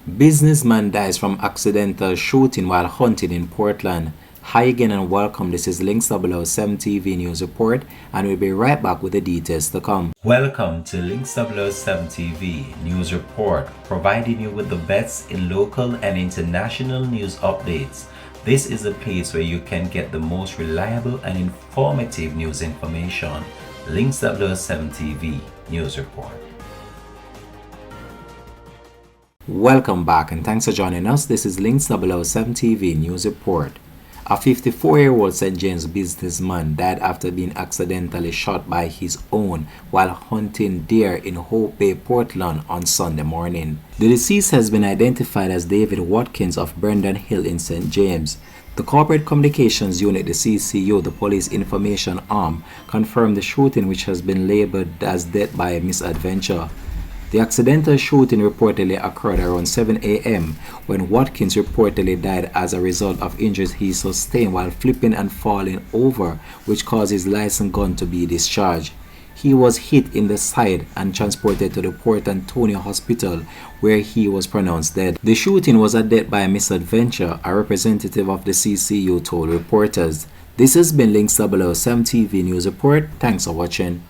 Businessman dies from accidental shooting while hunting in Portland. Hi again and welcome. This is Links 007 TV News Report, and we'll be right back with the details to come. Welcome to Links 007 TV News Report, providing you with the best in local and international news updates. This is a place where you can get the most reliable and informative news information. Links 007 TV News Report. Welcome back and thanks for joining us. This is Links 007 TV News Report. A 54-year-old St. James businessman died after being accidentally shot by his own while hunting deer in Hope Bay, Portland on Sunday morning. The deceased has been identified as David Watkins of Brendan Hill in St. James. The Corporate Communications Unit, the CCU, the police information arm, confirmed the shooting, which has been labeled as death by misadventure. The accidental shooting reportedly occurred around 7 a.m. when Watkins reportedly died as a result of injuries he sustained while flipping and falling over, which caused his licensed gun to be discharged. He was hit in the side and transported to the Port Antonio Hospital, where he was pronounced dead. The shooting was a death by misadventure, a representative of the CCU told reporters. This has been Links 007 TV News Report. Thanks for watching.